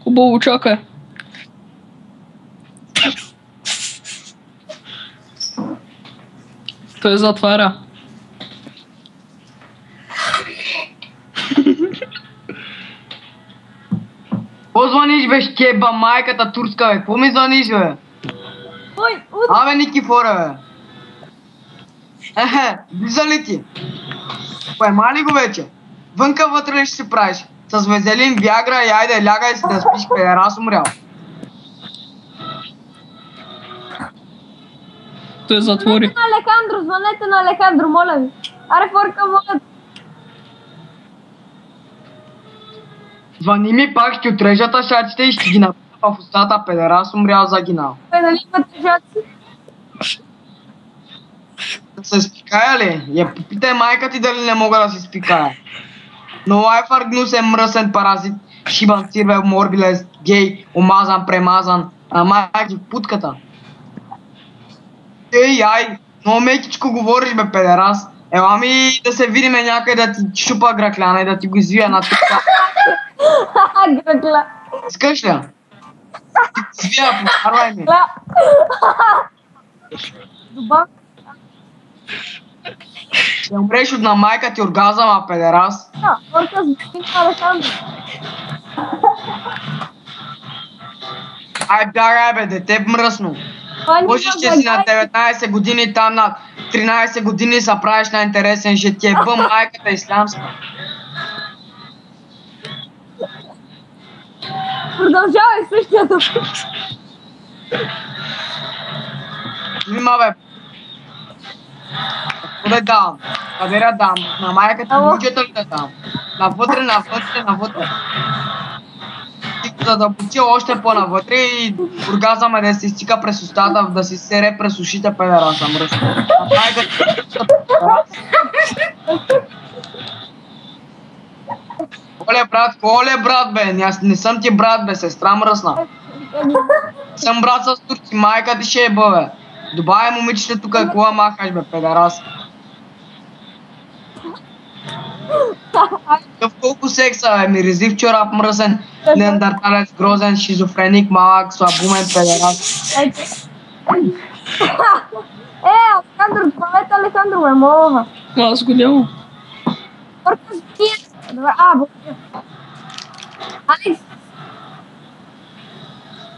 Хубаво, чакай. Той затваря. Какво звъниш, бе, щеба, майката турска, бе? Какво ми звъниш, бе? Ой, Абе, Никифора, бе. Влиза ли ти? Поема ли го вече? Вънка вътре ли ще се правиш? С везелин, виагра и айде, лягай си да спиш, педерас умрял. Той затвори. звънете на Алехандро, звънете на Алехандро, моля ви. Аре, форка, моля. Звъни ми пак, ще отрежат шаците и ще ги напълня в устата, педерас умрял, загинал. Бе, нали имате жаци? Да се спикая ли? Я попитай майка ти дали не мога да си спикая. Но лайфър гнусен, мръсен паразит, шибан, сирвел, морбилес, гей, омазан, премазан, а майка ти в путката. Ей, ай, много мекичко говориш, бе, педерас. Ела ми да се видиме някъде да ти шупа гракляна и да ти го извия на тук. Гръкла. Искаш ли? Ти го извия, покарвай ми. Добав. Ще умреш от на майка ти оргазъма, педерас. Да, форка, звъни на Алехандро. Ай, бягай, бе, дете мръсно. Може ще си на 19 години, там на 13 години се правиш на интересен, ще ти е бъм майката ислямска. Продължавай същото. Вима, бе. Къде дам? Къде я дам? На майка ти бюджета ли да дам? Навътре, навътре, навътре. Ти го задълбочи още по-навътре и оргазъм да се изтика през устата, да си сере през ушите, педераса, мръсно. На майка ти... Оле брат, бе, аз не съм ти брат, бе, сестра мръсна. Съм брат с турци, майка ти ще е, бе. Добавяй момичета тук, кола махаш, бе, педерас. Къв колко секса, бе, миризлив чорап, мръсен, неандерталец, грозен, шизофреник, малък, слабумен, педерас. Алехандро, памет Алехандро, бе, моля. Аз го нямам. Форка, звъни. Добре, благодаря. Алекс,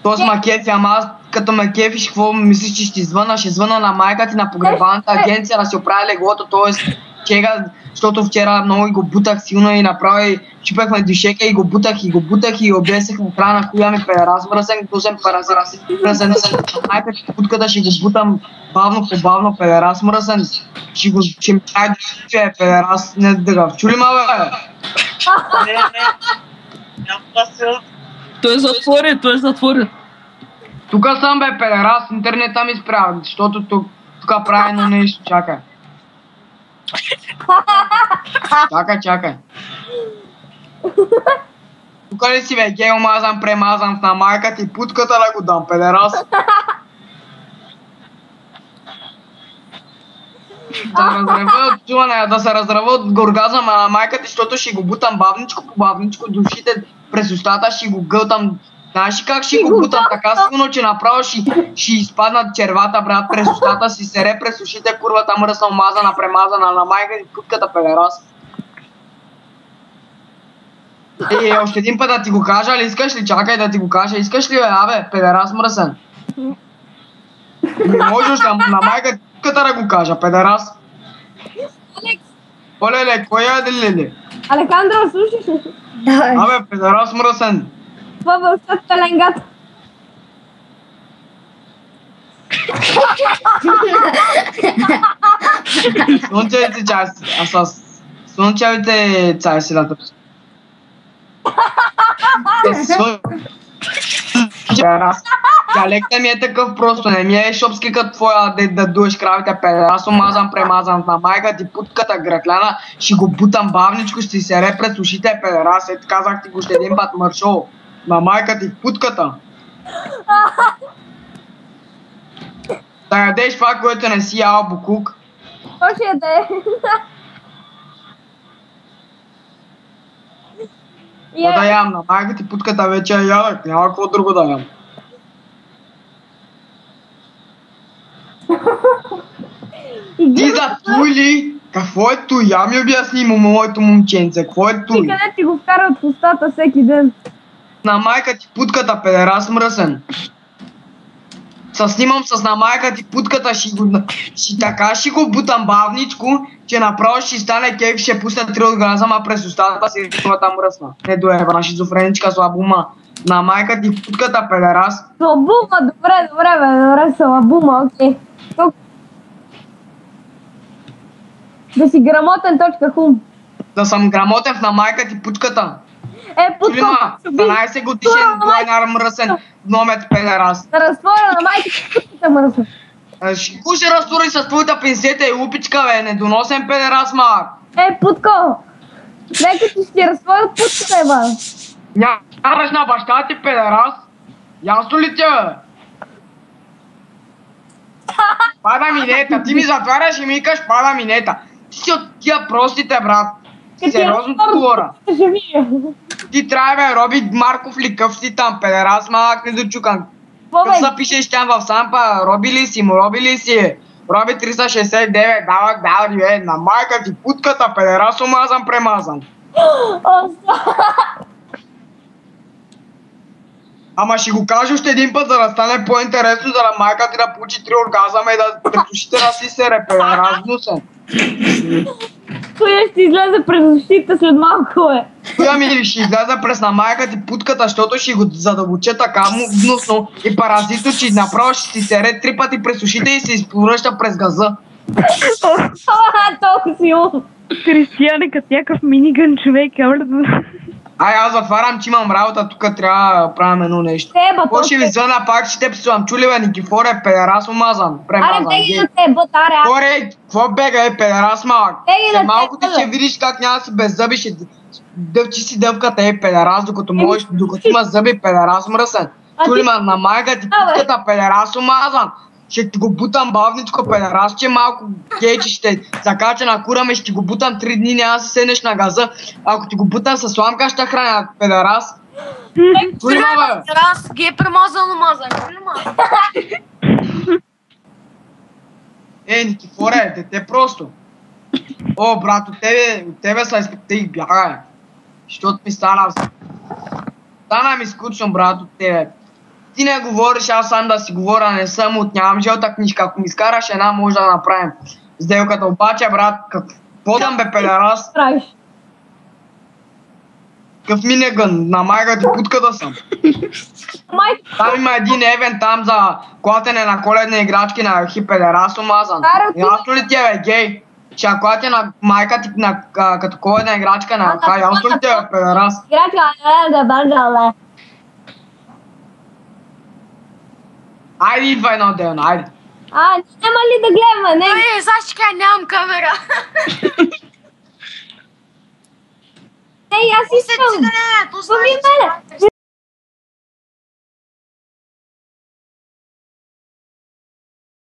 То с макефи, ама аз като ме кефиш, какво мислиш, че ще звъна? Ще звъна на майка ти на погребалната агенция да си оправя леглото, т.е. чега, защото вчера много го бутах силно и направи, чупехме дюшека и го бутах и облесех на края на хуя ми, педерас, мръсен, гусен мръсен, майка ти путката ще го бутам бавно по бавно, педерас, мръсен, ще ми дай дюше, педерас, не дъга, чули ма, бе? Той затвори. Тук съм, бе, педерас, интернета ми спря, защото тук прави едно нещо, чакай. Чакай. Тук ли си, бе, гей, омазан, премазан на майка ти, путката да го дам, педерас. Да се разрева от оргазъма на майка ти, защото ще го бутам бавничко по бавничко, душите през устата, ще го гълтам. Знаеш ли как ще го бутам така силно, че направо ще изпаднат червата, брат, през устата си, сере през ушите, курвата мръсна, омазана, премазана на майка ти, путката, педерас. Още един път да ти го кажа, ли искаш ли? Чакай да ти го кажа, искаш ли, бе, абе, педерас мръсен? Не можеш на майка ти, путката да го кажа, педерас. Алекс. Оле, кой е дели? Алехандро, слушаш ли? Абе, педерас мръсен. Това вълчат пеленгата. Слънчевите часи, слънчевите часи да търси. Диалектът ми е такъв просто, не ми е шопски като твоя да дуеш кравите, педерас, омазан, премазан на майка ти, путката гракляна, ще го бутам бавничко, ще си сере пред ушите, педерас, казах ти го ще един път, мършо, на майка ти, путката. Да ядеш това, което не си ял, букук. Какво ще яде? Да ям на майка ти путката вече я ядах, няма какво друго да ям. Ти за туй ли? Какво е туй? Я ми обясни му моето момченце, какво е Ти туй? къде ти го вкарат в устата всеки ден? На майка ти путката, педерас мръсен. Снимам с на майка ти путката, ще го бутам бавничко, че направо ще стане кеф, ще пусна 3 оргазма през устата си, там мръсна. Не доебана, шизофреничка слабума. На майка ти путката, педерас. Слабума, добре, слабума, окей. Да си грамотен.хум. Да съм грамотен на майка ти путката. Путко, Чулима, 12 годишен двойнар мръсен, номет педерас. да разтворя на майка ти путката мръсен. Ко ще разтвори с твоята пинсета и лупичка, бе, недоносен педерас, мак. Путко, нека ти ще разтворят путката, бе. Нямаш на баща ти, педерас. Ясно ли ти, бе? Пада минета, ти ми затваряш и ми викаш пада минета. Ти си от тия простите, брат. Сериозно ти говоря. Ти трябва, бе, Роби Марков ли къв си там, педерас, малък недочукан. Къв са пишеш там в сампа, Роби ли си му, Роби ли си? Роби 369, давай, бе, на майка ти путката, педерас, омазан, премазан. Ама ще го кажа още един път, за да стане по-интересно, за да майка ти да получи 3 оргазма и да пресушите да си се репе, разнусен. Коя ще излезе през ушите след малко, бе? Коя ми ще излезе през на майка ти путката, защото ще го задълбоче така гнусно и паразито, че направо ще си сере 3 пъти през ушите и се изпоръща през газа. Толкова си ум. Кристияне като някакъв минигън човек. Аз затварям, че имам работа, тук трябва да правим едно нещо. Какво ще ви звъна пак, ще те псувам. Чули, бе, Никифоре, педерас омазан, премазан. Аре, беги на те, бътаря. Коре, какво бега, педерас малък? Малко ти ще видиш как няма си без зъби, ще дъвчи си дъвката, педерас, докато можеш, докато има зъби, педерас мръсен. Чули, ма, на майка ти путката, педерас омазан. Ще ти го бутам бавничко, педерас, че малко кейче ще закача на кураме, ще ти го бутам 3 дни, няма да се седнеш на газа. Ако ти го бутам със сламка, ще храня, педерас. Чули, ма, бе? Педерас, ги е премазан, омазан. Чули, ма? Никифоре, дете просто. О, брат, от тебе са изпитте и бягай. Защото ми стана ми скучно, брат, от тебе. Ти не говориш, аз сам да си говоря, не съм от нямам жълта книжка. Ако ми изкараш една, може да направим сделката. Обаче, брат, какво дам, бе, педерас? Какъв минегън, на майка ти путката съм. Там има един евент там за клатене на коледни играчки на педерас омазан. Ясно ли ти е, бе, гей? Ще клатя на майка ти като коледна играчка на ясно ли ти е, бе, педерас? Играчка, Айде, идва едно ден, айде. Няма ли да гледаме, не? Сега ще кажа, нямам камера. Аз искам. Пусти мене.